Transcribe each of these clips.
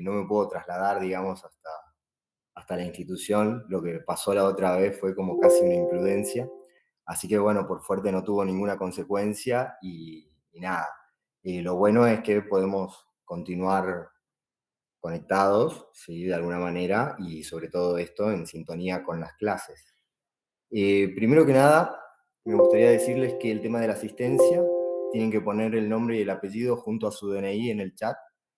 no me puedo trasladar, digamos, hasta la institución. Lo que pasó la otra vez fue como casi una imprudencia. Así que bueno, por suerte no tuvo ninguna consecuencia y nada. Lo bueno es que podemos continuar conectados, ¿sí? De alguna manera, y sobre todo esto en sintonía con las clases. Primero que nada, me gustaría decirles que el tema de la asistencia, tienen que poner el nombre y el apellido junto a su DNI en el chat.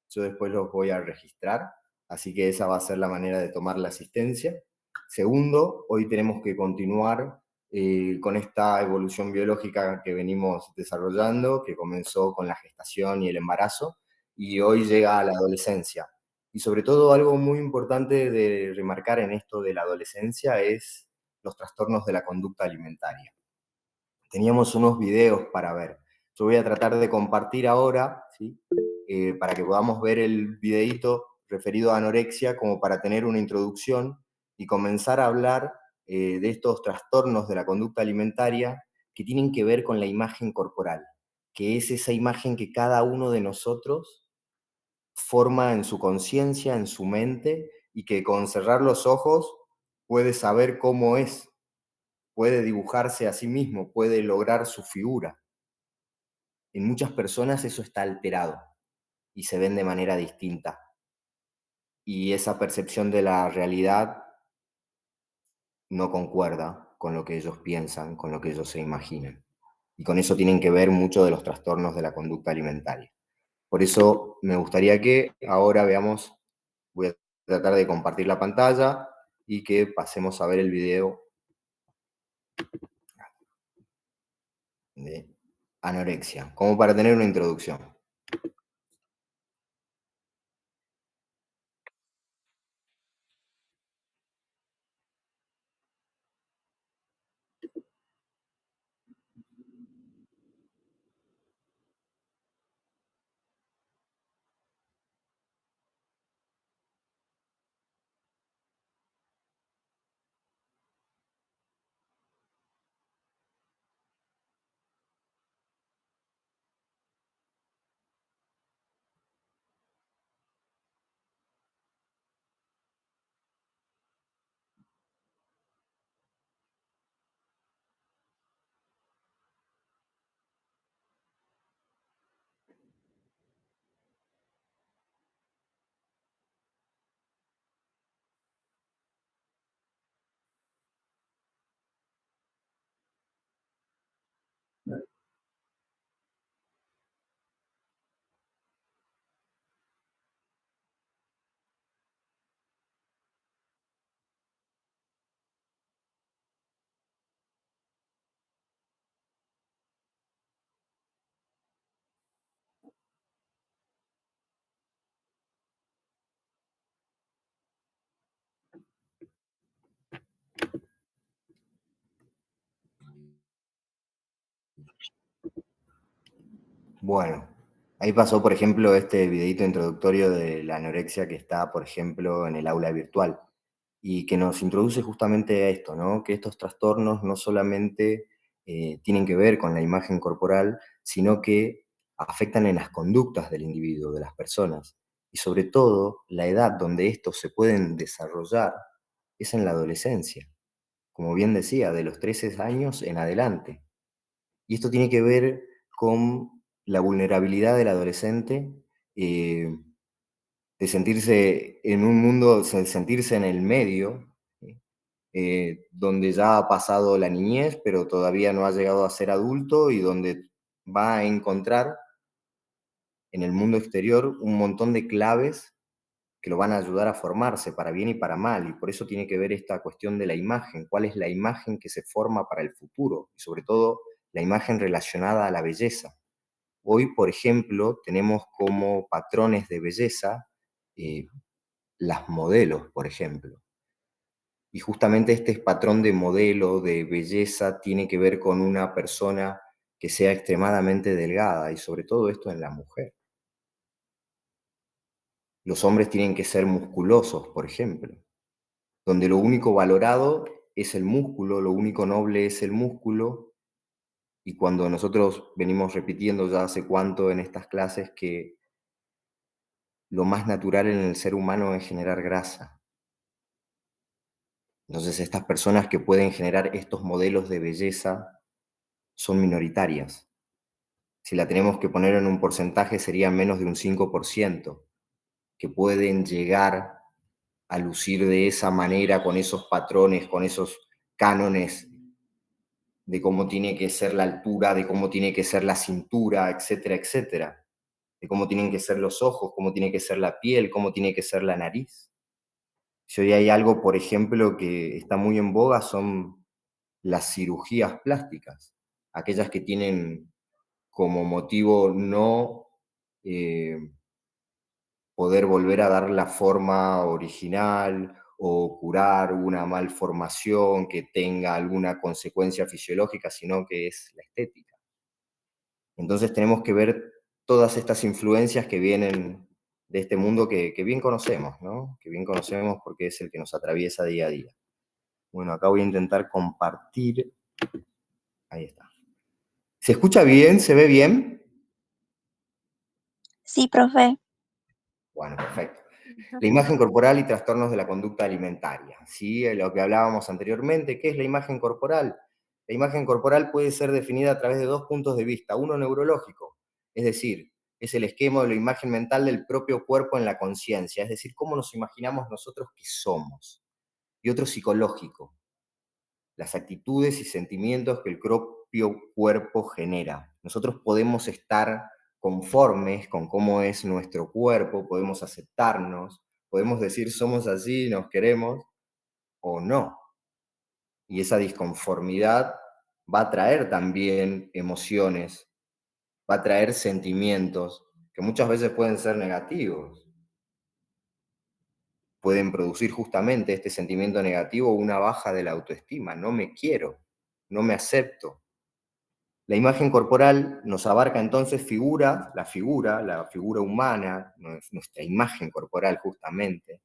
Yo después los voy a registrar, así que esa va a ser la manera de tomar la asistencia. Segundo, hoy tenemos que continuar con esta evolución biológica que venimos desarrollando, que comenzó con la gestación y el embarazo, y hoy llega a la adolescencia. Y sobre todo algo muy importante de remarcar en esto de la adolescencia es los trastornos de la conducta alimentaria. Teníamos unos videos para ver. Yo voy a tratar de compartir ahora, ¿sí? Para que podamos ver el videíto referido a anorexia, como para tener una introducción y comenzar a hablar de estos trastornos de la conducta alimentaria que tienen que ver con la imagen corporal, que es esa imagen que cada uno de nosotros forma en su conciencia, en su mente, y que con cerrar los ojos puede saber cómo es, puede dibujarse a sí mismo, puede lograr su figura. En muchas personas eso está alterado y se ven de manera distinta. Y esa percepción de la realidad no concuerda con lo que ellos piensan, con lo que ellos se imaginan. Y con eso tienen que ver mucho de los trastornos de la conducta alimentaria. Por eso me gustaría que ahora veamos, voy a tratar de compartir la pantalla y que pasemos a ver el video de anorexia, como para tener una introducción. Bueno, ahí pasó, por ejemplo, este videito introductorio de la anorexia que está, por ejemplo, en el aula virtual y que nos introduce justamente a esto, ¿no? Que estos trastornos no solamente tienen que ver con la imagen corporal, sino que afectan en las conductas del individuo, de las personas. Y sobre todo, la edad donde estos se pueden desarrollar es en la adolescencia, como bien decía, de los 13 años en adelante. Y esto tiene que ver con la vulnerabilidad del adolescente, eh, de sentirse en un mundo, sentirse en el medio, ¿sí? Donde ya ha pasado la niñez, pero todavía no ha llegado a ser adulto y donde va a encontrar en el mundo exterior un montón de claves que lo van a ayudar a formarse para bien y para mal. Y por eso tiene que ver esta cuestión de la imagen, cuál es la imagen que se forma para el futuro y sobre todo la imagen relacionada a la belleza. Hoy, por ejemplo, tenemos como patrones de belleza eh, las modelos, por ejemplo. Y justamente este patrón de modelo, de belleza, tiene que ver con una persona que sea extremadamente delgada y sobre todo esto en la mujer. Los hombres tienen que ser musculosos, por ejemplo, donde lo único valorado es el músculo, lo único noble es el músculo, y cuando nosotros venimos repitiendo ya hace cuánto en estas clases que lo más natural en el ser humano es generar grasa. Entonces, estas personas que pueden generar estos modelos de belleza son minoritarias. Si la tenemos que poner en un porcentaje, sería menos de un 5% que pueden llegar a lucir de esa manera, con esos patrones, con esos cánones de cómo tiene que ser la altura, de cómo tiene que ser la cintura, etcétera, etcétera, de cómo tienen que ser los ojos, cómo tiene que ser la piel, cómo tiene que ser la nariz. Si hoy hay algo, por ejemplo, que está muy en boga, son las cirugías plásticas, aquellas que tienen como motivo no eh, poder volver a dar la forma original o curar una malformación que tenga alguna consecuencia fisiológica, sino que es la estética. Entonces tenemos que ver todas estas influencias que vienen de este mundo que bien conocemos, ¿no? Que bien conocemos porque es el que nos atraviesa día a día. Bueno, acá voy a intentar compartir. Ahí está. ¿Se escucha bien? ¿Se ve bien? Sí, profe. Bueno, perfecto. La imagen corporal y trastornos de la conducta alimentaria. ¿Sí? Lo que hablábamos anteriormente, ¿qué es la imagen corporal? La imagen corporal puede ser definida a través de dos puntos de vista. Uno neurológico, es decir, es el esquema de la imagen mental del propio cuerpo en la conciencia, es decir, cómo nos imaginamos nosotros que somos. Y otro psicológico, las actitudes y sentimientos que el propio cuerpo genera. Nosotros podemos estar conformes con cómo es nuestro cuerpo, podemos aceptarnos, podemos decir somos así, nos queremos o no. Y esa disconformidad va a traer también emociones, va a traer sentimientos que muchas veces pueden ser negativos. Pueden producir justamente este sentimiento negativo una baja de la autoestima. No me quiero, no me acepto. La imagen corporal nos abarca entonces la figura humana, nuestra imagen corporal justamente,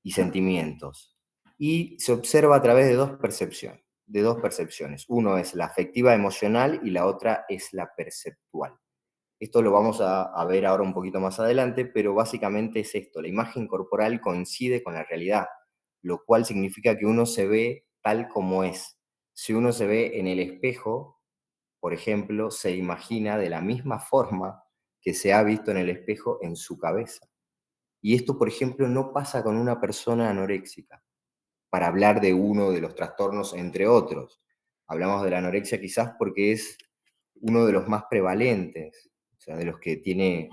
y sentimientos. Y se observa a través de dos percepciones. Uno es la afectiva emocional y la otra es la perceptual. Esto lo vamos a ver ahora un poquito más adelante, pero básicamente es esto, la imagen corporal coincide con la realidad, lo cual significa que uno se ve tal como es. Si uno se ve en el espejo, por ejemplo, se imagina de la misma forma que se ha visto en el espejo en su cabeza. Y esto, por ejemplo, no pasa con una persona anoréxica, para hablar de uno de los trastornos, entre otros. Hablamos de la anorexia quizás porque es uno de los más prevalentes, o sea, de los que tiene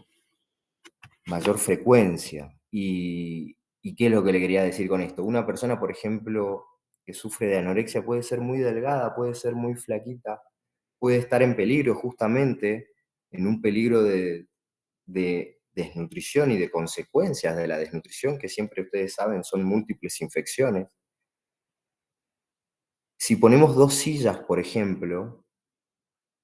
mayor frecuencia. ¿Y qué es lo que le quería decir con esto? Una persona, por ejemplo, que sufre de anorexia puede ser muy delgada, puede ser muy flaquita, puede estar en peligro justamente, en un peligro de desnutrición y de consecuencias de la desnutrición, que siempre ustedes saben son múltiples infecciones. Si ponemos dos sillas, por ejemplo,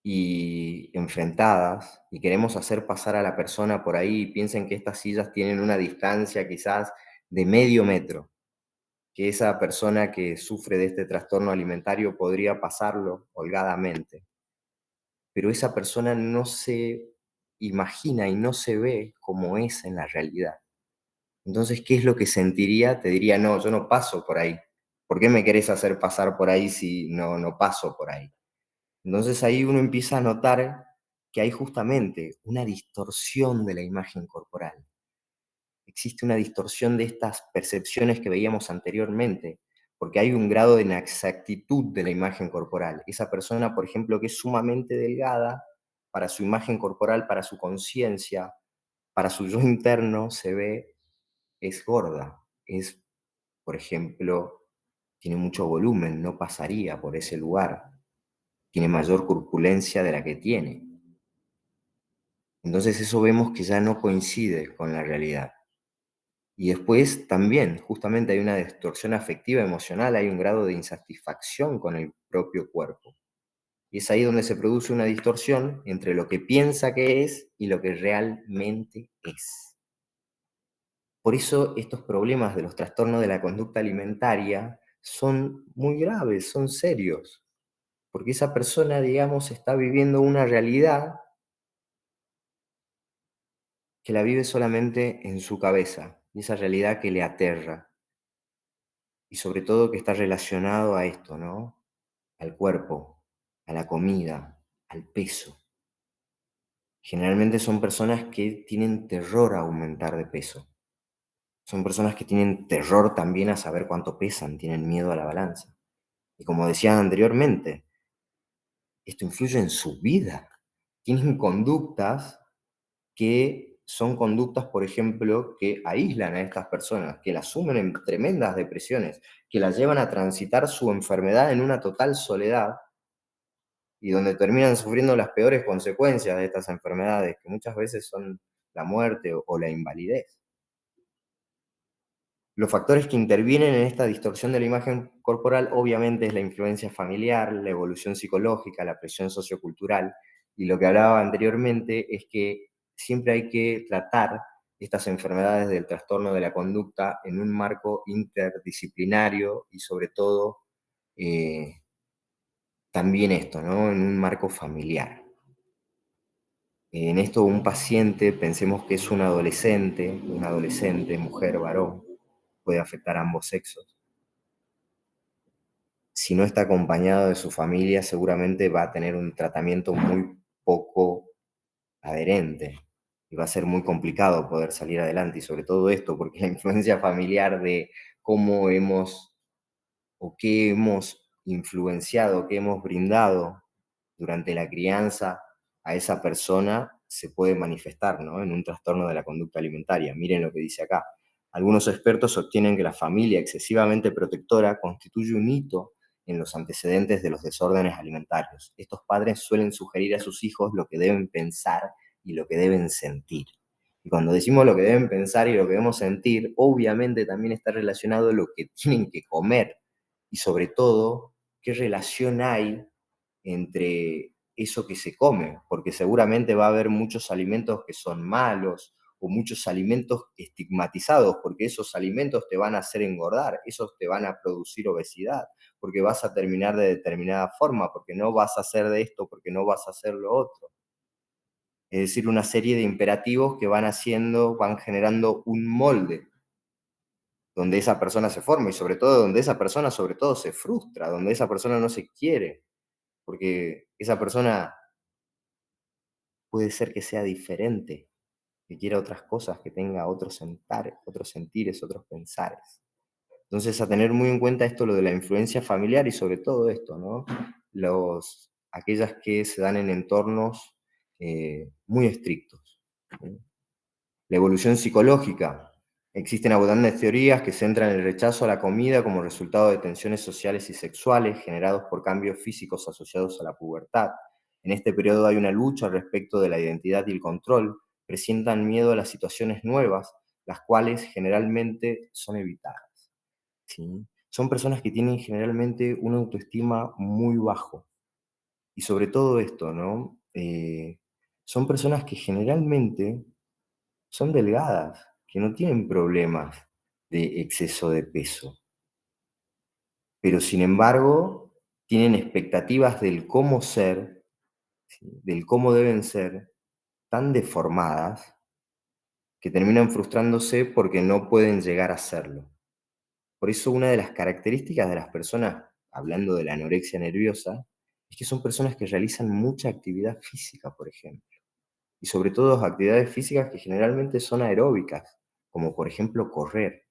y enfrentadas, y queremos hacer pasar a la persona por ahí, y piensen que estas sillas tienen una distancia quizás de medio metro, que esa persona que sufre de este trastorno alimentario podría pasarlo holgadamente, pero esa persona no se imagina y no se ve como es en la realidad. Entonces, ¿qué es lo que sentiría? Te diría, no, yo no paso por ahí. ¿Por qué me querés hacer pasar por ahí si no paso por ahí? Entonces ahí uno empieza a notar que hay justamente una distorsión de la imagen corporal. Existe una distorsión de estas percepciones que veíamos anteriormente, porque hay un grado de inexactitud de la imagen corporal. Esa persona, por ejemplo, que es sumamente delgada, para su imagen corporal, para su conciencia, para su yo interno, se ve, es gorda, es, por ejemplo, tiene mucho volumen, no pasaría por ese lugar, tiene mayor corpulencia de la que tiene. Entonces eso vemos que ya no coincide con la realidad. Y después también, justamente hay una distorsión afectiva emocional, hay un grado de insatisfacción con el propio cuerpo. Y es ahí donde se produce una distorsión entre lo que piensa que es y lo que realmente es. Por eso estos problemas de los trastornos de la conducta alimentaria son muy graves, son serios, porque esa persona, digamos, está viviendo una realidad que la vive solamente en su cabeza, y esa realidad que le aterra, y sobre todo que está relacionado a esto, ¿no? Al cuerpo, a la comida, al peso. Generalmente son personas que tienen terror a aumentar de peso. Son personas que tienen terror también a saber cuánto pesan, tienen miedo a la balanza. Y como decía anteriormente, esto influye en su vida. Tienen conductas que son conductas, por ejemplo, que aíslan a estas personas, que las sumen en tremendas depresiones, que las llevan a transitar su enfermedad en una total soledad y donde terminan sufriendo las peores consecuencias de estas enfermedades, que muchas veces son la muerte o la invalidez. Los factores que intervienen en esta distorsión de la imagen corporal obviamente es la influencia familiar, la evolución psicológica, la presión sociocultural, y lo que hablaba anteriormente es que siempre hay que tratar estas enfermedades del trastorno de la conducta en un marco interdisciplinario y sobre todo eh, también esto, ¿no? En un marco familiar. En esto un paciente, pensemos que es un adolescente, mujer, varón, puede afectar a ambos sexos. Si no está acompañado de su familia, seguramente va a tener un tratamiento muy poco adherente y va a ser muy complicado poder salir adelante. Y sobre todo esto, porque la influencia familiar de cómo hemos o qué hemos influenciado, qué hemos brindado durante la crianza a esa persona se puede manifestar, ¿no? En un trastorno de la conducta alimentaria. Miren lo que dice acá. Algunos expertos sostienen que la familia excesivamente protectora constituye un hito en los antecedentes de los desórdenes alimentarios. Estos padres suelen sugerir a sus hijos lo que deben pensar y lo que deben sentir. Y cuando decimos lo que deben pensar y lo que debemos sentir, obviamente también está relacionado a lo que tienen que comer y sobre todo qué relación hay entre eso que se come, porque seguramente va a haber muchos alimentos que son malos o muchos alimentos estigmatizados, porque esos alimentos te van a hacer engordar, esos te van a producir obesidad, porque vas a terminar de determinada forma, porque no vas a hacer de esto, porque no vas a hacer lo otro. Es decir, una serie de imperativos que van haciendo, van generando un molde donde esa persona se forma y sobre todo donde esa persona sobre todo se frustra, donde esa persona no se quiere, porque esa persona puede ser que sea diferente, que quiera otras cosas, que tenga otros sentires, otros pensares. Entonces, a tener muy en cuenta esto, lo de la influencia familiar y sobre todo esto, ¿no? Aquellas que se dan en entornos muy estrictos. ¿Sí? La evolución psicológica. Existen abundantes teorías que centran el rechazo a la comida como resultado de tensiones sociales y sexuales generados por cambios físicos asociados a la pubertad. En este periodo hay una lucha respecto de la identidad y el control, presentan miedo a las situaciones nuevas, las cuales generalmente son evitadas. ¿Sí? Son personas que tienen generalmente una autoestima muy bajo. Y sobre todo esto, ¿no? Son personas que generalmente son delgadas, que no tienen problemas de exceso de peso, pero sin embargo tienen expectativas del cómo ser, ¿sí? Del cómo deben ser, tan deformadas que terminan frustrándose porque no pueden llegar a serlo. Por eso una de las características de las personas, hablando de la anorexia nerviosa, es que son personas que realizan mucha actividad física, por ejemplo, y sobre todo actividades físicas que generalmente son aeróbicas, como por ejemplo correr.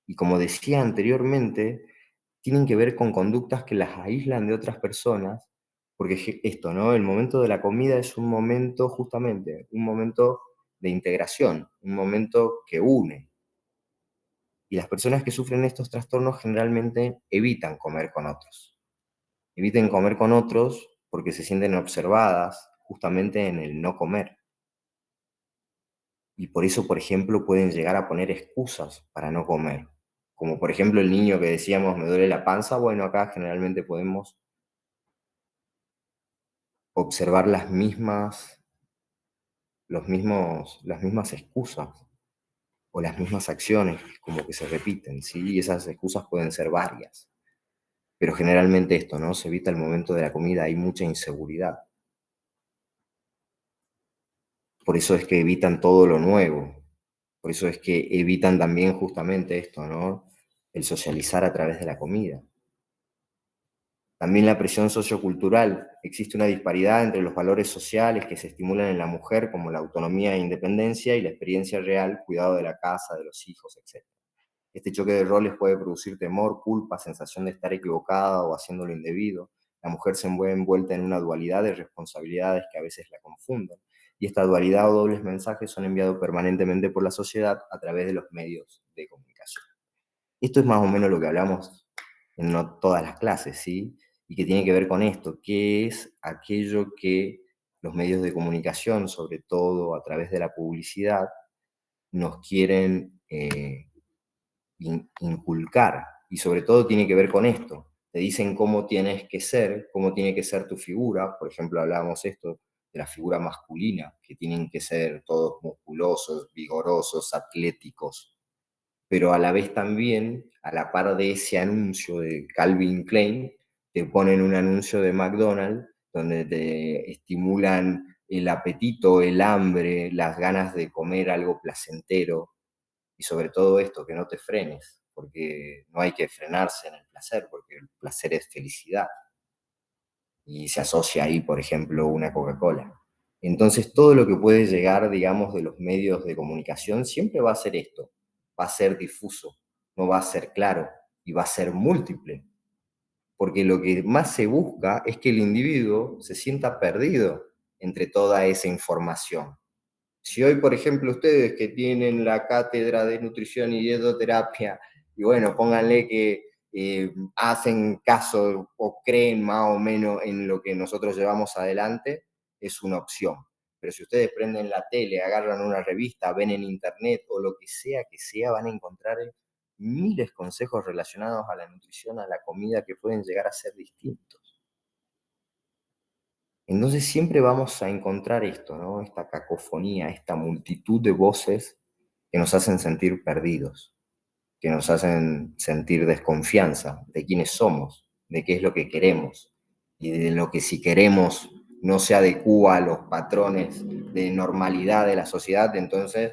Y como decía anteriormente, tienen que ver con conductas que las aíslan de otras personas, porque esto, ¿no? El momento de la comida es un momento, justamente, un momento de integración, un momento que une. Y las personas que sufren estos trastornos generalmente evitan comer con otros. Eviten comer con otros porque se sienten observadas justamente en el no comer. Y por eso, por ejemplo, pueden llegar a poner excusas para no comer. Como por ejemplo el niño que decíamos, me duele la panza, bueno, acá generalmente podemos observar las mismas excusas o las mismas acciones como que se repiten, ¿sí? Y esas excusas pueden ser varias. Pero generalmente esto, ¿no? Se evita el momento de la comida, hay mucha inseguridad. Por eso es que evitan todo lo nuevo. Por eso es que evitan también justamente esto, ¿no? El socializar a través de la comida. También la presión sociocultural. Existe una disparidad entre los valores sociales que se estimulan en la mujer, como la autonomía e independencia, y la experiencia real, cuidado de la casa, de los hijos, etc. Este choque de roles puede producir temor, culpa, sensación de estar equivocada o haciendo lo indebido. La mujer se ve envuelta en una dualidad de responsabilidades que a veces la confunden. Y esta dualidad o dobles mensajes son enviados permanentemente por la sociedad a través de los medios de comunicación. Esto es más o menos lo que hablamos en no todas las clases, ¿sí? Y que tiene que ver con esto, qué es aquello que los medios de comunicación, sobre todo a través de la publicidad, nos quieren inculcar. Y sobre todo tiene que ver con esto. Te dicen cómo tienes que ser, cómo tiene que ser tu figura. Por ejemplo, hablábamos esto de la figura masculina, que tienen que ser todos musculosos, vigorosos, atléticos, pero a la vez también, a la par de ese anuncio de Calvin Klein, te ponen un anuncio de McDonald's donde te estimulan el apetito, el hambre, las ganas de comer algo placentero y sobre todo esto, que no te frenes, porque no hay que frenarse en el placer, porque el placer es felicidad y se asocia ahí, por ejemplo, una Coca-Cola. Entonces, todo lo que puede llegar, digamos, de los medios de comunicación siempre va a ser esto, va a ser difuso, no va a ser claro y va a ser múltiple, porque lo que más se busca es que el individuo se sienta perdido entre toda esa información. Si hoy, por ejemplo, ustedes que tienen la cátedra de nutrición y dietoterapia, y bueno, pónganle que hacen caso o creen más o menos en lo que nosotros llevamos adelante, es una opción. Pero si ustedes prenden la tele, agarran una revista, ven en internet o lo que sea, van a encontrar miles de consejos relacionados a la nutrición, a la comida, que pueden llegar a ser distintos. Entonces siempre vamos a encontrar esto, ¿no? Esta cacofonía, esta multitud de voces que nos hacen sentir perdidos, que nos hacen sentir desconfianza de quiénes somos, de qué es lo que queremos y de lo que si queremos no se adecúa a los patrones de normalidad de la sociedad, entonces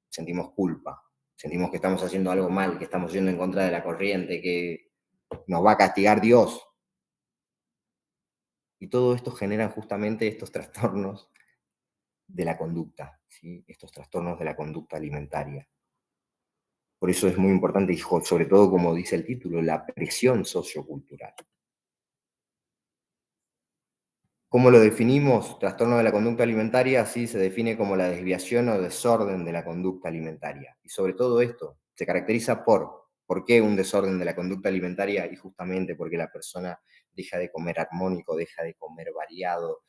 sentimos culpa, sentimos que estamos haciendo algo mal, que estamos yendo en contra de la corriente, que nos va a castigar Dios. Y todo esto genera justamente estos trastornos de la conducta, ¿sí? Estos trastornos de la conducta alimentaria. Por eso es muy importante, y sobre todo, como dice el título, la presión sociocultural. ¿Cómo lo definimos? Trastorno de la conducta alimentaria, así se define como la desviación o desorden de la conducta alimentaria. Y sobre todo esto, se caracteriza ¿por qué un desorden de la conducta alimentaria? Y justamente porque la persona deja de comer armónico, deja de comer variado,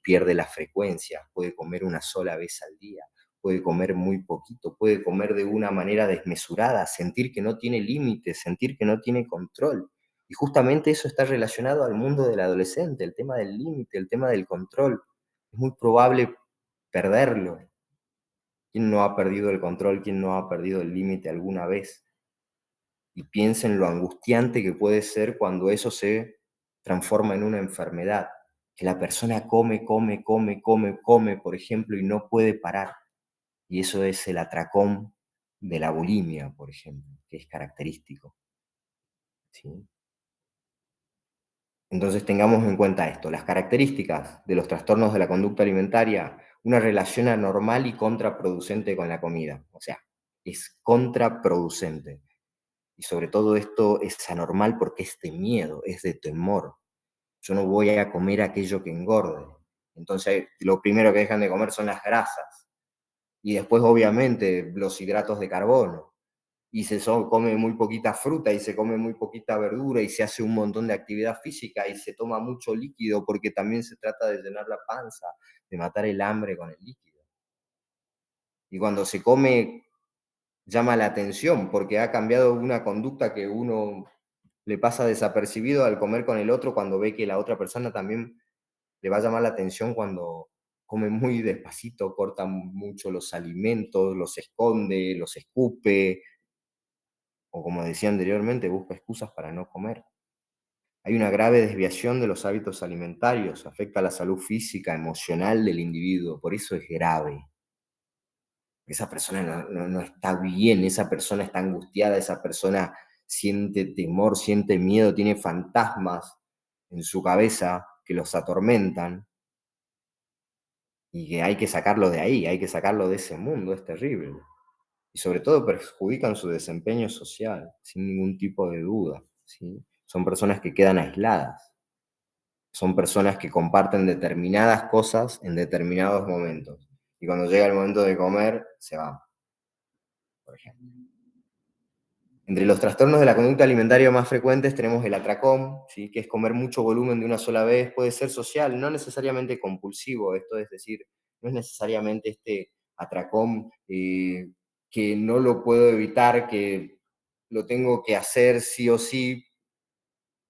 pierde la frecuencia, puede comer una sola vez al día, puede comer muy poquito, puede comer de una manera desmesurada, sentir que no tiene límites, sentir que no tiene control. Y justamente eso está relacionado al mundo del adolescente, el tema del límite, el tema del control. Es muy probable perderlo. ¿Quién no ha perdido el control? ¿Quién no ha perdido el límite alguna vez? Y piensa en lo angustiante que puede ser cuando eso se transforma en una enfermedad. Que la persona come, come, come, come, come, por ejemplo, y no puede parar. Y eso es el atracón de la bulimia, por ejemplo, que es característico, ¿sí? Entonces tengamos en cuenta esto, las características de los trastornos de la conducta alimentaria, una relación anormal y contraproducente con la comida, o sea, es contraproducente. Y sobre todo esto es anormal porque es de miedo, es de temor. Yo no voy a comer aquello que engorde. Entonces lo primero que dejan de comer son las grasas y después obviamente los hidratos de carbono y come muy poquita fruta y se come muy poquita verdura y se hace un montón de actividad física y se toma mucho líquido porque también se trata de llenar la panza, de matar el hambre con el líquido. Y cuando se come llama la atención porque ha cambiado una conducta que uno le pasa desapercibido al comer con el otro cuando ve que la otra persona también le va a llamar la atención cuando come muy despacito, corta mucho los alimentos, los esconde, los escupe, o como decía anteriormente, busca excusas para no comer. Hay una grave desviación de los hábitos alimentarios, afecta la salud física, emocional del individuo, por eso es grave. Esa persona no está bien, esa persona está angustiada, esa persona siente temor, siente miedo, tiene fantasmas en su cabeza que los atormentan y que hay que sacarlo de ahí, hay que sacarlo de ese mundo, es terrible. Y sobre todo perjudican su desempeño social, sin ningún tipo de duda, ¿sí? Son personas que quedan aisladas, son personas que comparten determinadas cosas en determinados momentos. Y cuando llega el momento de comer, se van, por ejemplo. Entre los trastornos de la conducta alimentaria más frecuentes tenemos el atracón, ¿sí? Que es comer mucho volumen de una sola vez, puede ser social, no necesariamente compulsivo, esto es decir, no es necesariamente este atracón que no lo puedo evitar, que lo tengo que hacer sí o sí,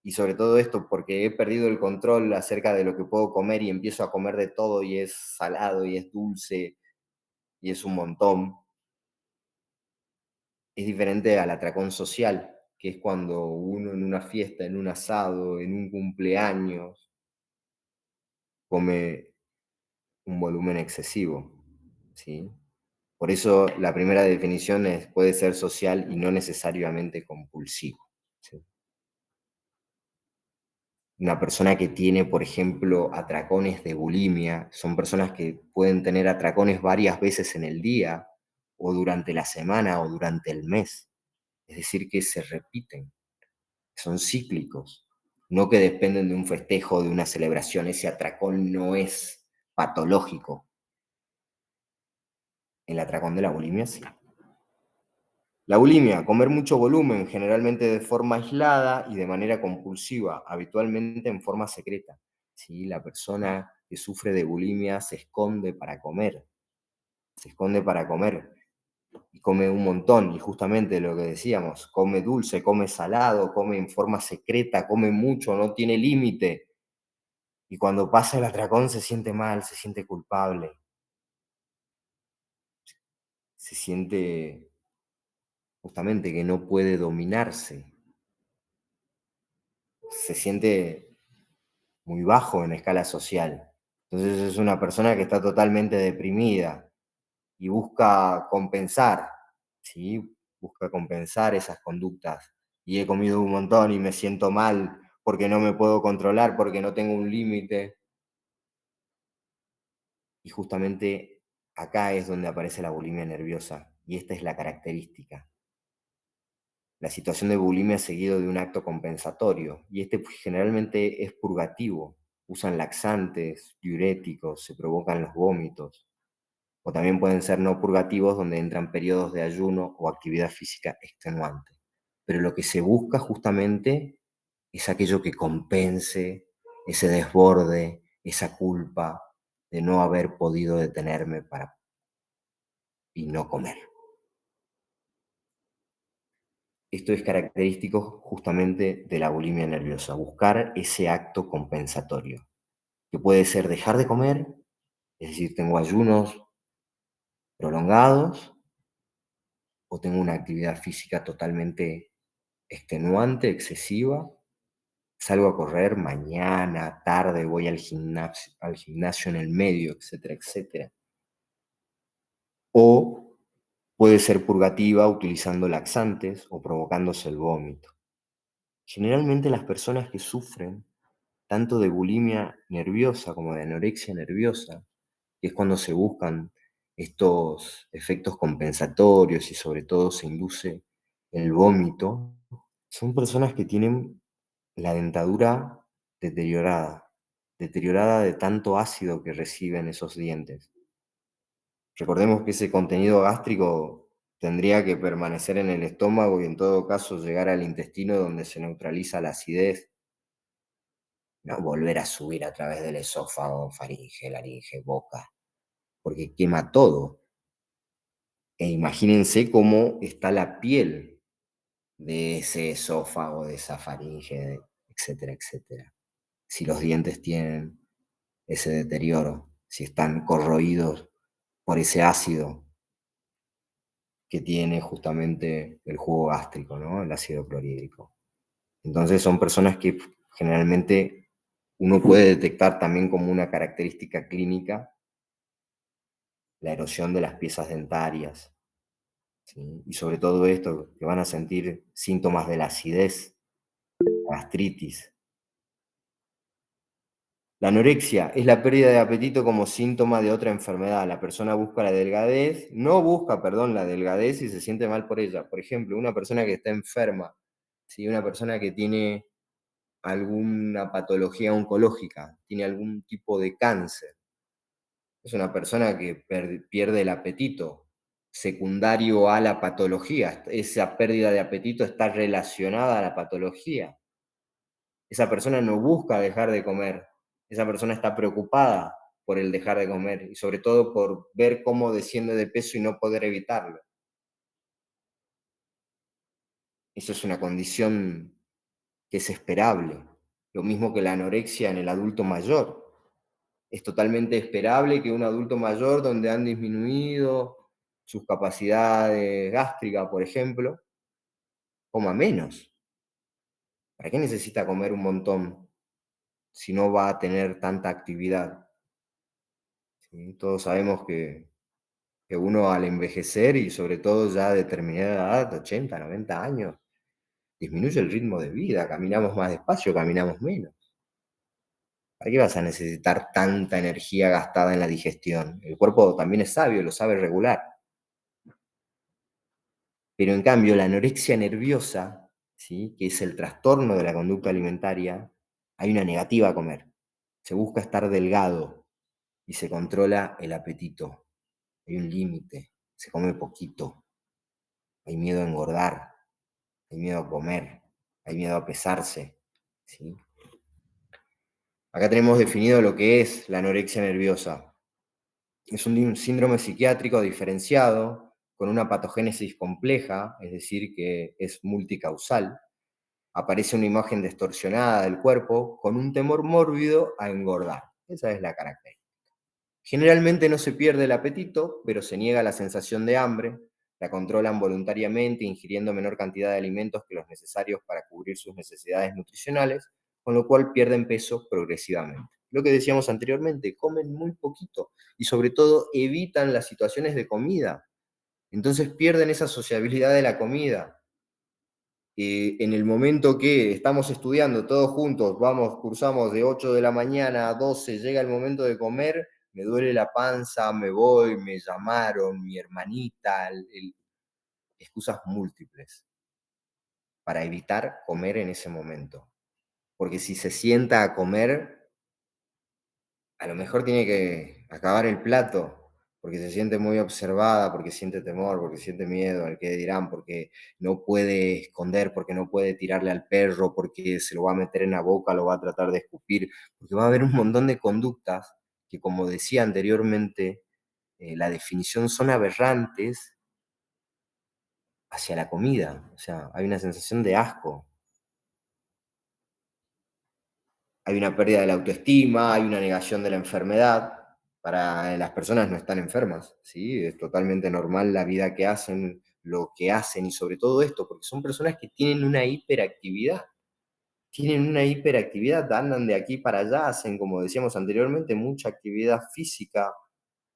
y sobre todo esto porque he perdido el control acerca de lo que puedo comer y empiezo a comer de todo y es salado y es dulce y es un montón. Es diferente al atracón social, que es cuando uno en una fiesta, en un asado, en un cumpleaños, come un volumen excesivo, ¿sí? Por eso la primera definición es, puede ser social y no necesariamente compulsivo, ¿sí? Una persona que tiene, por ejemplo, atracones de bulimia, son personas que pueden tener atracones varias veces en el día, o durante la semana, o durante el mes. Es decir, que se repiten. Son cíclicos, no que dependen de un festejo, de una celebración. Ese atracón no es patológico. El atracón de la bulimia sí. La bulimia, comer mucho volumen, generalmente de forma aislada y de manera compulsiva, habitualmente en forma secreta. ¿Sí? La persona que sufre de bulimia se esconde para comer, se esconde para comer y come un montón. Y justamente lo que decíamos, come dulce, come salado, come en forma secreta, come mucho, no tiene límite. Y cuando pasa el atracón se siente mal, se siente culpable, se siente justamente que no puede dominarse, se siente muy bajo en escala social. Entonces es una persona que está totalmente deprimida y busca compensar, ¿sí? Busca compensar esas conductas. Y he comido un montón y me siento mal porque no me puedo controlar, porque no tengo un límite. Y justamente acá es donde aparece la bulimia nerviosa. Y esta es la característica. La situación de bulimia seguido de un acto compensatorio. Y este pues, generalmente es purgativo. Usan laxantes, diuréticos, se provocan los vómitos. O también pueden ser no purgativos donde entran periodos de ayuno o actividad física extenuante. Pero lo que se busca justamente es aquello que compense ese desborde, esa culpa de no haber podido detenerme para y no comer. Esto es característico justamente de la bulimia nerviosa, buscar ese acto compensatorio, que puede ser dejar de comer, es decir, tengo ayunos prolongados o tengo una actividad física totalmente extenuante, excesiva, salgo a correr mañana, tarde, voy al gimnasio en el medio, etcétera, etcétera. O puede ser purgativa utilizando laxantes o provocándose el vómito. Generalmente las personas que sufren tanto de bulimia nerviosa como de anorexia nerviosa, que es cuando se buscan estos efectos compensatorios y sobre todo se induce el vómito, son personas que tienen la dentadura deteriorada, deteriorada de tanto ácido que reciben esos dientes. Recordemos que ese contenido gástrico tendría que permanecer en el estómago y en todo caso llegar al intestino donde se neutraliza la acidez, no volver a subir a través del esófago, faringe, laringe, boca, porque quema todo. E imagínense cómo está la piel de ese esófago, de esa faringe, etcétera, etcétera. Si los dientes tienen ese deterioro, si están corroídos por ese ácido que tiene justamente el jugo gástrico, ¿no? El ácido clorhídrico. Entonces son personas que Generalmente uno puede detectar también como una característica clínica la erosión de las piezas dentarias, ¿sí? Y sobre todo esto, que van a sentir síntomas de la acidez, gastritis. La anorexia es la pérdida de apetito como síntoma de otra enfermedad. La persona busca la delgadez, no busca, perdón, la delgadez y se siente mal por ella. Por ejemplo, una persona que está enferma, ¿sí? Una persona que tiene alguna patología oncológica, tiene algún tipo de cáncer, es una persona que pierde el apetito secundario a la patología. Esa pérdida de apetito está relacionada a la patología. Esa persona no busca dejar de comer. Esa persona está preocupada por el dejar de comer y sobre todo por ver cómo desciende de peso y no poder evitarlo. Eso es una condición que es esperable. Lo mismo que la anorexia en el adulto mayor. Es totalmente esperable que un adulto mayor donde han disminuido sus capacidades gástricas, por ejemplo, coma menos. ¿Para qué necesita comer un montón si no va a tener tanta actividad? ¿Sí? Todos sabemos que uno al envejecer y sobre todo ya a determinada edad, 80, 90 años, disminuye el ritmo de vida, caminamos más despacio, caminamos menos. ¿Para qué vas a necesitar tanta energía gastada en la digestión? El cuerpo también es sabio, lo sabe regular. Pero en cambio, la anorexia nerviosa, ¿sí? Que es el trastorno de la conducta alimentaria, hay una negativa a comer. Se busca estar delgado y se controla el apetito. Hay un límite, se come poquito, hay miedo a engordar, hay miedo a comer, hay miedo a pesarse, ¿sí? Acá tenemos definido lo que es la anorexia nerviosa. Es un síndrome psiquiátrico diferenciado con una patogénesis compleja, es decir, que es multicausal. Aparece una imagen distorsionada del cuerpo con un temor mórbido a engordar. Esa es la característica. Generalmente no se pierde el apetito, pero se niega la sensación de hambre, la controlan voluntariamente ingiriendo menor cantidad de alimentos que los necesarios para cubrir sus necesidades nutricionales, con lo cual pierden peso progresivamente. Lo que decíamos anteriormente, comen muy poquito y sobre todo evitan las situaciones de comida. Entonces pierden esa sociabilidad de la comida. En el momento que estamos estudiando todos juntos, vamos, cursamos de 8 de la mañana a 12, llega el momento de comer, me duele la panza, me voy, me llamaron, mi hermanita, excusas múltiples para evitar comer en ese momento. Porque si se sienta a comer, a lo mejor tiene que acabar el plato, porque se siente muy observada, porque siente temor, porque siente miedo al que dirán, porque no puede esconder, porque no puede tirarle al perro, porque se lo va a meter en la boca, lo va a tratar de escupir, porque va a haber un montón de conductas que, como decía anteriormente, la definición son aberrantes hacia la comida. O sea, hay una sensación de asco, hay una pérdida de la autoestima, hay una negación de la enfermedad. Para las personas no están enfermas, ¿sí? Es totalmente normal la vida que hacen, lo que hacen y sobre todo esto, porque son personas que tienen una hiperactividad, andan de aquí para allá, hacen, como decíamos anteriormente, mucha actividad física,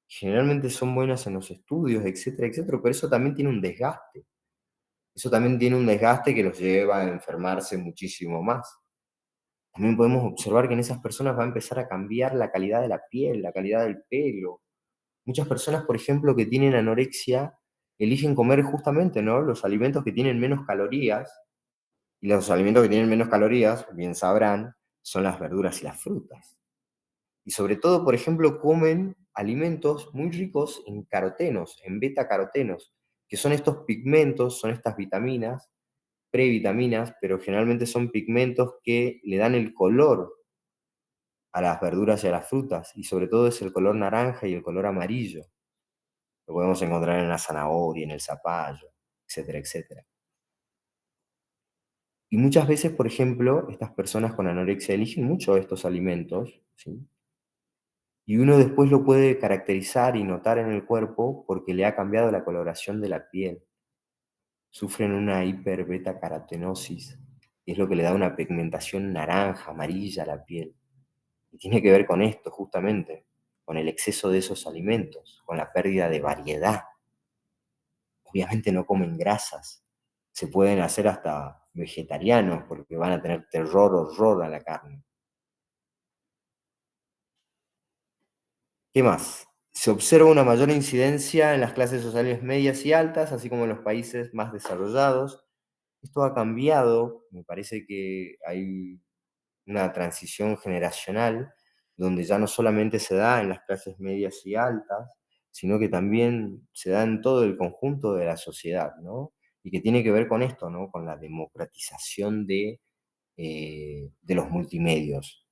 generalmente son buenas en los estudios, etcétera, etcétera, pero eso también tiene un desgaste. Eso también tiene un desgaste que los lleva a enfermarse muchísimo más. También podemos observar que en esas personas va a empezar a cambiar la calidad de la piel, la calidad del pelo. Muchas personas, por ejemplo, que tienen anorexia, eligen comer justamente, ¿no? Los alimentos que tienen menos calorías, y los alimentos que tienen menos calorías, bien sabrán, son las verduras y las frutas. Y sobre todo, por ejemplo, comen alimentos muy ricos en carotenos, en beta-carotenos, que son estos pigmentos, son estas vitaminas, previtaminas, pero generalmente son pigmentos que le dan el color a las verduras y a las frutas, y sobre todo es el color naranja y el color amarillo. Lo podemos encontrar en la zanahoria, en el zapallo, etcétera, etcétera. Y muchas veces, por ejemplo, estas personas con anorexia eligen mucho de estos alimentos, ¿sí? Y uno después lo puede caracterizar y notar en el cuerpo porque le ha cambiado la coloración de la piel. Sufren una hiperbetacarotenosis. es lo que le da una pigmentación naranja, amarilla a la piel. Y tiene que ver con esto, justamente, con el exceso de esos alimentos, con la pérdida de variedad. Obviamente no comen grasas. Se pueden hacer hasta vegetarianos porque van a tener terror, horror a la carne. ¿Qué más? Se observa una mayor incidencia en las clases sociales medias y altas, así como en los países más desarrollados. Esto ha cambiado, me parece que hay una transición generacional donde ya no solamente se da en las clases medias y altas, sino que también se da en todo el conjunto de la sociedad, ¿no? Y que tiene que ver con esto, ¿no? Con la democratización de los multimedios.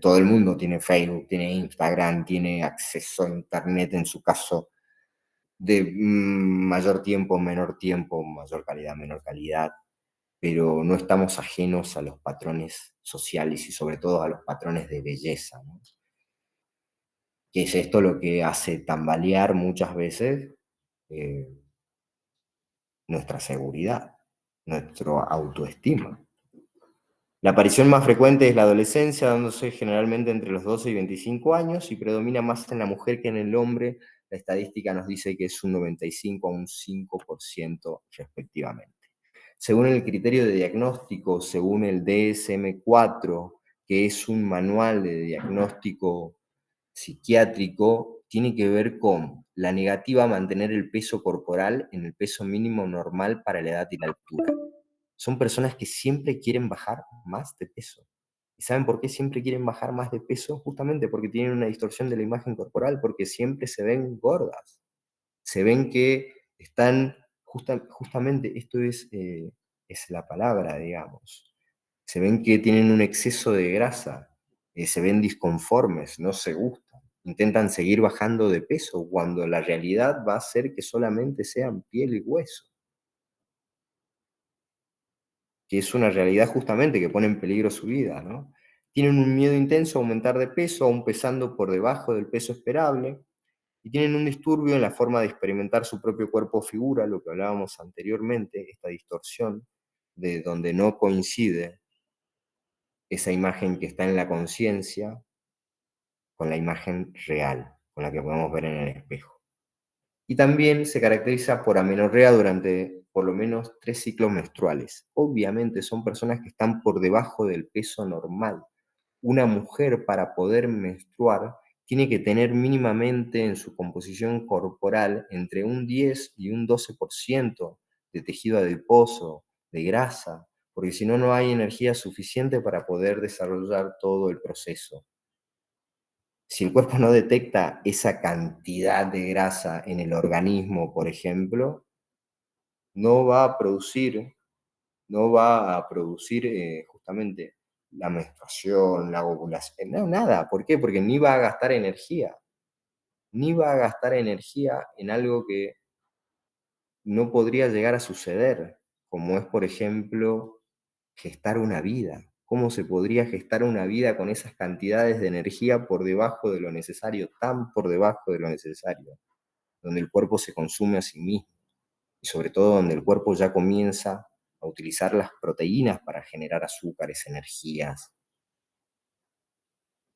Todo el mundo tiene Facebook, tiene Instagram, tiene acceso a Internet en su caso de mayor tiempo, mayor calidad, menor calidad, pero no estamos ajenos a los patrones sociales y sobre todo a los patrones de belleza, ¿no? Que es esto lo que hace tambalear muchas veces eh, nuestra seguridad, nuestra autoestima. La aparición más frecuente es la adolescencia, dándose generalmente entre los 12 y 25 años y predomina más en la mujer que en el hombre. La estadística nos dice que es un 95 a un 5% respectivamente. Según el criterio de diagnóstico, según el DSM-4, que es un manual de diagnóstico psiquiátrico, tiene que ver con la negativa a mantener el peso corporal en el peso mínimo normal para la edad y la altura. Son personas que siempre quieren bajar más de peso. ¿Y saben por qué siempre quieren bajar más de peso? Justamente porque tienen una distorsión de la imagen corporal, porque siempre se ven gordas. Se ven que están, justamente, esto es la palabra, digamos. Se ven que tienen un exceso de grasa, se ven disconformes, no se gustan. Intentan seguir bajando de peso cuando la realidad va a ser que solamente sean piel y hueso, que es una realidad justamente que pone en peligro su vida, ¿no? Tienen un miedo intenso a aumentar de peso, aún pesando por debajo del peso esperable, y tienen un disturbio en la forma de experimentar su propio cuerpo o figura, lo que hablábamos anteriormente, esta distorsión de donde no coincide esa imagen que está en la conciencia con la imagen real, con la que podemos ver en el espejo. Y también se caracteriza por amenorrea durante por lo menos 3 ciclos menstruales. Obviamente son personas que están por debajo del peso normal. Una mujer para poder menstruar tiene que tener mínimamente en su composición corporal entre un 10 y un 12% de tejido adiposo, de grasa, porque si no, no hay energía suficiente para poder desarrollar todo el proceso. Si el cuerpo no detecta esa cantidad de grasa en el organismo, por ejemplo, no va a producir, no va a producir justamente la menstruación, la ovulación, no, nada. ¿Por qué? Porque ni va a gastar energía, ni va a gastar energía en algo que no podría llegar a suceder, como es, por ejemplo, gestar una vida. ¿Cómo se podría gestar una vida con esas cantidades de energía por debajo de lo necesario, tan por debajo de lo necesario, donde el cuerpo se consume a sí mismo y sobre todo donde el cuerpo ya comienza a utilizar las proteínas para generar azúcares, energías?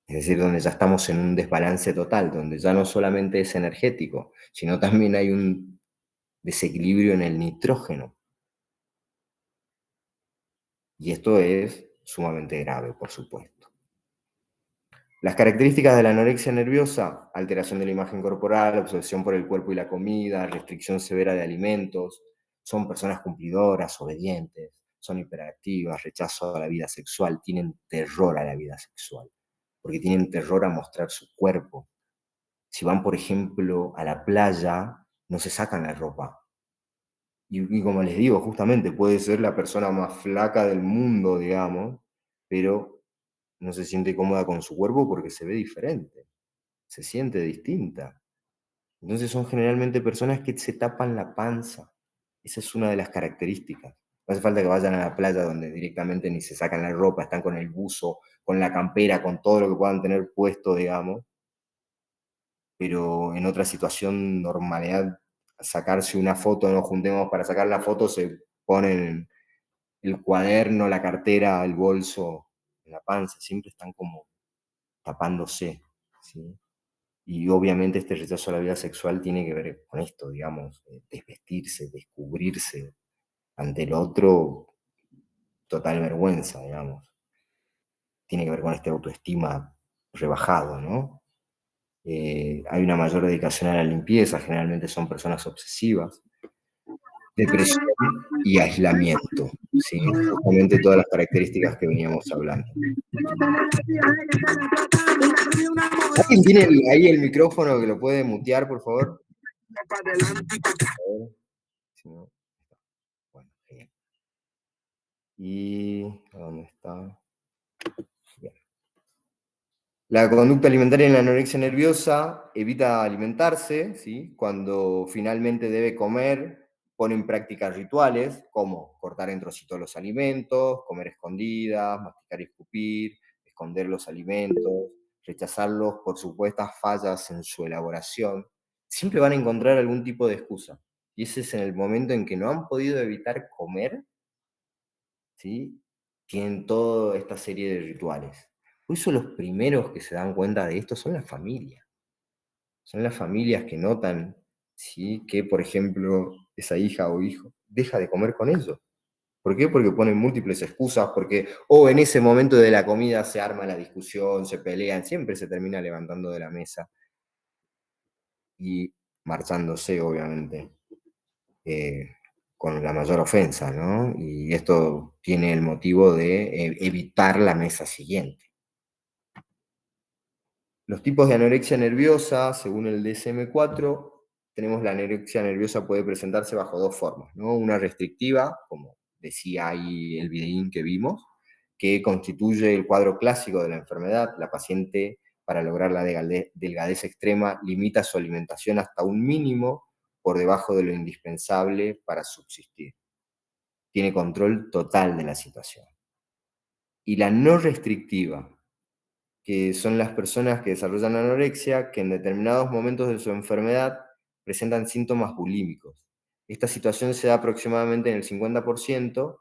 Es decir, donde ya estamos en un desbalance total, donde ya no solamente es energético, sino también hay un desequilibrio en el nitrógeno. Y esto es sumamente grave, por supuesto. Las características de la anorexia nerviosa: alteración de la imagen corporal, obsesión por el cuerpo y la comida, restricción severa de alimentos, son personas cumplidoras, obedientes, son hiperactivas, rechazo a la vida sexual, tienen terror a la vida sexual, porque tienen terror a mostrar su cuerpo. Si van, por ejemplo, a la playa, no se sacan la ropa. Y como les digo, justamente puede ser la persona más flaca del mundo, digamos, pero no se siente cómoda con su cuerpo porque se ve diferente, se siente distinta. Entonces son generalmente personas que se tapan la panza. Esa es una de las características. No hace falta que vayan a la playa donde directamente ni se sacan la ropa, están con el buzo, con la campera, con todo lo que puedan tener puesto, digamos, pero en otra situación, normalidad, sacarse una foto, nos juntemos para sacar la foto, se ponen el cuaderno, la cartera, el bolso, en la panza, siempre están como tapándose, ¿sí? Y obviamente este rechazo a la vida sexual tiene que ver con esto, digamos, desvestirse, descubrirse ante el otro, total vergüenza, digamos. Tiene que ver con este autoestima rebajado, ¿no? Hay una mayor dedicación a la limpieza, generalmente son personas obsesivas, depresión y aislamiento, ¿sí? Justamente todas las características que veníamos hablando. ¿Alguien tiene ahí el micrófono que lo puede mutear, por favor? A ver, si no, bueno, genial. ¿Y a dónde está? Bien. La conducta alimentaria en la anorexia nerviosa evita alimentarse, ¿sí? Cuando finalmente debe comer, pone en práctica rituales como cortar en trocitos los alimentos, comer escondidas, masticar y escupir, esconder los alimentos, rechazarlos por supuestas fallas en su elaboración. Siempre van a encontrar algún tipo de excusa. Y ese es en el momento en que no han podido evitar comer, ¿sí? Tienen toda esta serie de rituales. Por eso los primeros que se dan cuenta de esto son las familias. Son las familias que notan, ¿sí? Que, por ejemplo, esa hija o hijo deja de comer con ellos. ¿Por qué? Porque ponen múltiples excusas, porque o en ese momento de la comida se arma la discusión, se pelean, siempre se termina levantando de la mesa y marchándose, obviamente. eh, con la mayor ofensa, ¿no? Y esto tiene el motivo de evitar la mesa siguiente. Los tipos de anorexia nerviosa, según el DSM-4, tenemos la anorexia nerviosa puede presentarse bajo dos formas, ¿no? Una restrictiva, como decía ahí el videín que vimos, que constituye el cuadro clásico de la enfermedad. La paciente, para lograr la delgadez extrema, limita su alimentación hasta un mínimo por debajo de lo indispensable para subsistir. Tiene control total de la situación. Y la no restrictiva, que son las personas que desarrollan anorexia, que en determinados momentos de su enfermedad presentan síntomas bulímicos. Esta situación se da aproximadamente en el 50%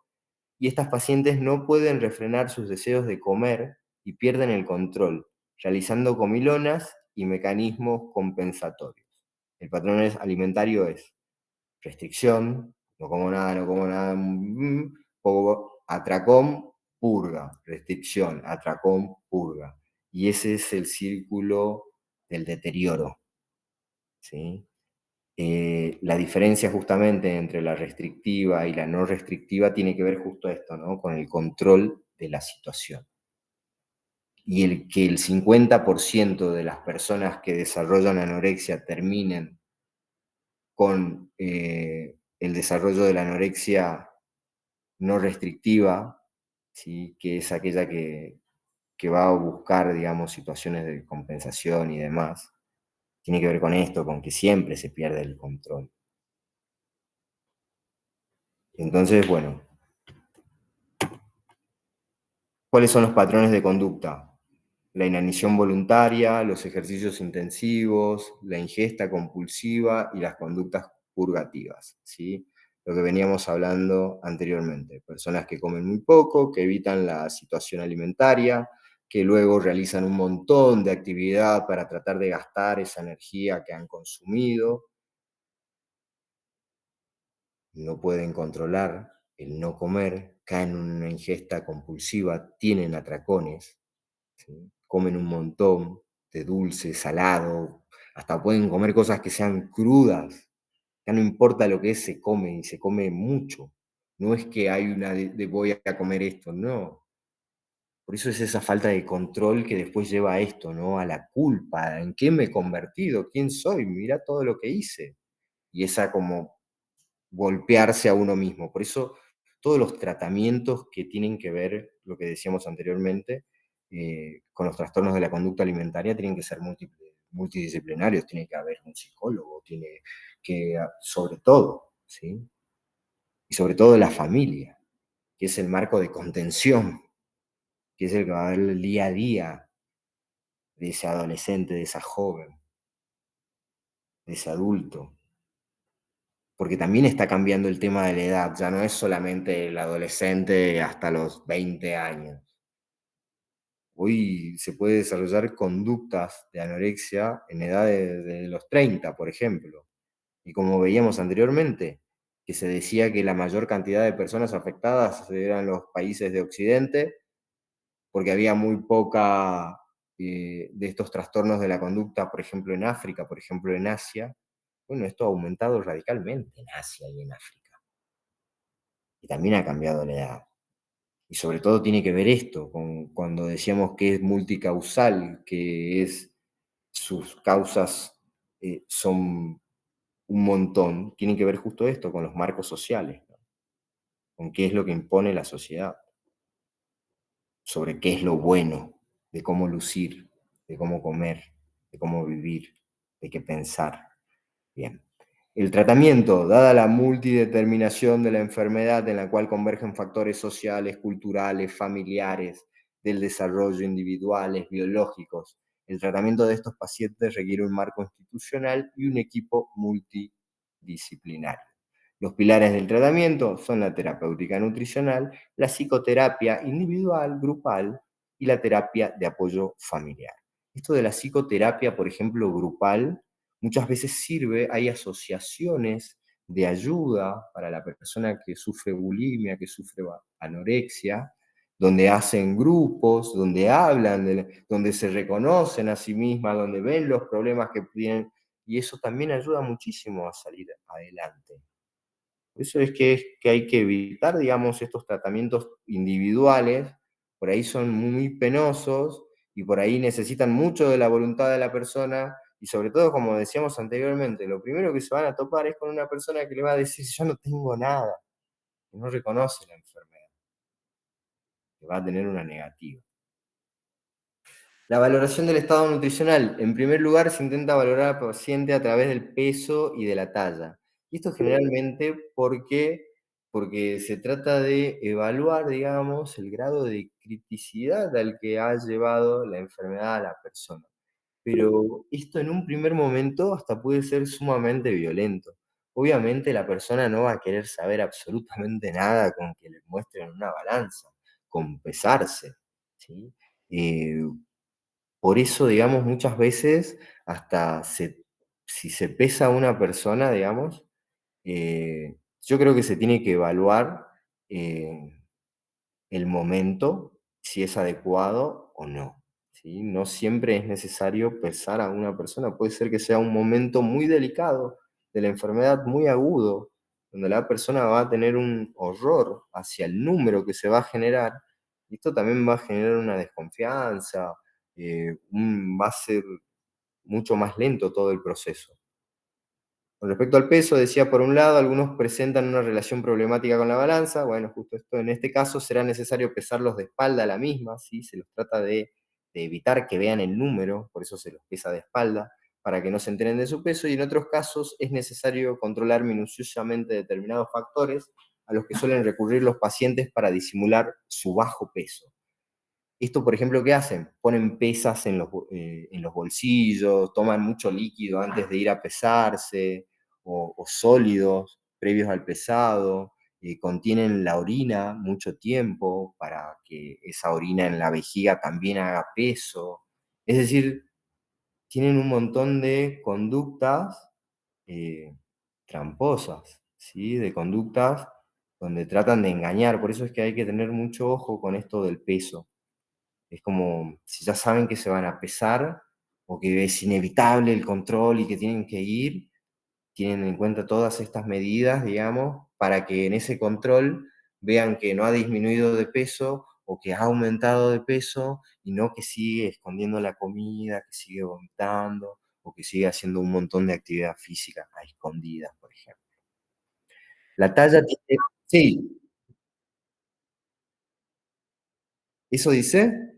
y estas pacientes no pueden refrenar sus deseos de comer y pierden el control, realizando comilonas y mecanismos compensatorios. El patrón alimentario es restricción, no como nada, no como nada, poco, atracón, purga, restricción, atracón, purga. Y ese es el círculo del deterioro, ¿sí? La diferencia justamente entre la restrictiva y la no restrictiva tiene que ver justo esto, ¿no? Con el control de la situación. Y el que el 50% de las personas que desarrollan anorexia terminen con el desarrollo de la anorexia no restrictiva, ¿sí? Que es aquella que va a buscar, digamos, situaciones de compensación y demás, tiene que ver con esto, con que siempre se pierde el control. Entonces, bueno, ¿cuáles son los patrones de conducta? La inanición voluntaria, los ejercicios intensivos, la ingesta compulsiva y las conductas purgativas, ¿sí? Lo que veníamos hablando anteriormente. Personas que comen muy poco, que evitan la situación alimentaria, que luego realizan un montón de actividad para tratar de gastar esa energía que han consumido, no pueden controlar el no comer, caen en una ingesta compulsiva, tienen atracones, ¿sí? Comen un montón de dulce, salado, hasta pueden comer cosas que sean crudas, ya no importa lo que es, se come y se come mucho. No es que hay una de voy a comer esto, no. Por eso es esa falta de control que después lleva a esto, ¿no? A la culpa, ¿en qué me he convertido? ¿Quién soy? Mira todo lo que hice. Y esa como golpearse a uno mismo. Por eso todos los tratamientos que tienen que ver, lo que decíamos anteriormente, con los trastornos de la conducta alimentaria tienen que ser multidisciplinarios, tiene que haber un psicólogo, tiene que, sobre todo, ¿sí? Y sobre todo la familia, que es el marco de contención, que es el que va a ver el día a día de ese adolescente, de esa joven, de ese adulto. porque también está cambiando el tema de la edad, ya no es solamente el adolescente hasta los 20 años. Hoy se puede desarrollar conductas de anorexia en edades de los 30, por ejemplo. Y como veíamos anteriormente, que se decía que la mayor cantidad de personas afectadas eran los países de Occidente, porque había muy poca de estos trastornos de la conducta, por ejemplo, en África, por ejemplo, en Asia. Bueno, esto ha aumentado radicalmente en Asia y en África. Y también ha cambiado la edad. Y sobre todo tiene que ver esto, con cuando decíamos que es multicausal, que es sus causas son un montón, tienen que ver justo esto, con los marcos sociales, ¿no? Con qué es lo que impone la sociedad, sobre qué es lo bueno, de cómo lucir, de cómo comer, de cómo vivir, de qué pensar. Bien. El tratamiento, dada la multideterminación de la enfermedad en la cual convergen factores sociales, culturales, familiares, del desarrollo individuales, biológicos, el tratamiento de estos pacientes requiere un marco institucional y un equipo multidisciplinario. Los pilares del tratamiento son la terapéutica nutricional, la psicoterapia individual, grupal y la terapia de apoyo familiar. Esto de la psicoterapia, por ejemplo, grupal, muchas veces sirve, hay asociaciones de ayuda para la persona que sufre bulimia, que sufre anorexia, donde hacen grupos, donde hablan, donde se reconocen a sí mismas, donde ven los problemas que tienen, y eso también ayuda muchísimo a salir adelante. Por eso es que hay que evitar, digamos, estos tratamientos individuales, por ahí son muy penosos y por ahí necesitan mucho de la voluntad de la persona y sobre todo, como decíamos anteriormente, lo primero que se van a topar es con una persona que le va a decir, yo no tengo nada, que no reconoce la enfermedad, que va a tener una negativa. La valoración del estado nutricional. En primer lugar, se intenta valorar al paciente a través del peso y de la talla. Y esto generalmente porque se trata de evaluar, digamos, el grado de criticidad al que ha llevado la enfermedad a la persona. Pero esto en un primer momento hasta puede ser sumamente violento. Obviamente la persona no va a querer saber absolutamente nada con que le muestren una balanza, con pesarse, ¿sí? Eh, por eso, digamos, muchas veces hasta si se pesa a una persona, digamos, yo creo que se tiene que evaluar eh, el momento, si es adecuado o no, ¿sí? No siempre es necesario pesar a una persona, puede ser que sea un momento muy delicado de la enfermedad, muy agudo, donde la persona va a tener un horror hacia el número que se va a generar, y esto también va a generar una desconfianza, va a ser mucho más lento todo el proceso. Con respecto al peso, decía, por un lado, algunos presentan una relación problemática con la balanza. Bueno, justo esto, en este caso será necesario pesarlos de espalda a la misma, ¿sí? Se los trata de evitar que vean el número, por eso se los pesa de espalda, para que no se enteren de su peso. Y en otros casos es necesario controlar minuciosamente determinados factores a los que suelen recurrir los pacientes para disimular su bajo peso. Esto, por ejemplo, ¿qué hacen? Ponen pesas en los bolsillos, toman mucho líquido antes de ir a pesarse, o sólidos previos al pesado, contienen la orina mucho tiempo para que esa orina en la vejiga también haga peso. Es decir, tienen un montón de conductas eh, tramposas, ¿sí? De conductas donde tratan de engañar. Por eso es que hay que tener mucho ojo con esto del peso. Es como si ya saben que se van a pesar o que es inevitable el control y que tienen que ir, tienen en cuenta todas estas medidas, digamos, para que en ese control vean que no ha disminuido de peso o que ha aumentado de peso y no que sigue escondiendo la comida, que sigue vomitando o que sigue haciendo un montón de actividad física a escondidas, por ejemplo. La talla tiene... Sí, ¿eso dice?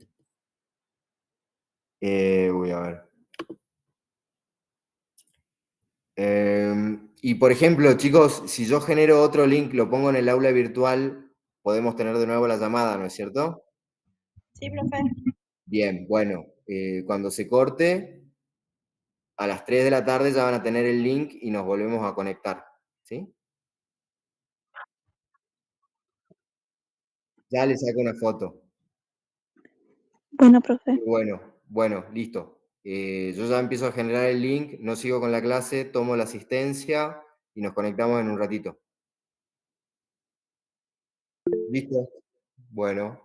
Voy a ver. Y por ejemplo, chicos, si yo genero otro link, lo pongo en el aula virtual, podemos tener de nuevo la llamada, ¿no es cierto? Sí, profe. Bien, bueno, cuando se corte, a las 3 de la tarde ya van a tener el link y nos volvemos a conectar. ¿sí? Ya le saco una foto. Bueno, profe. Bueno, bueno, listo. Yo ya empiezo a generar el link, no sigo con la clase, tomo la asistencia y nos conectamos en un ratito. ¿Listo? Bueno.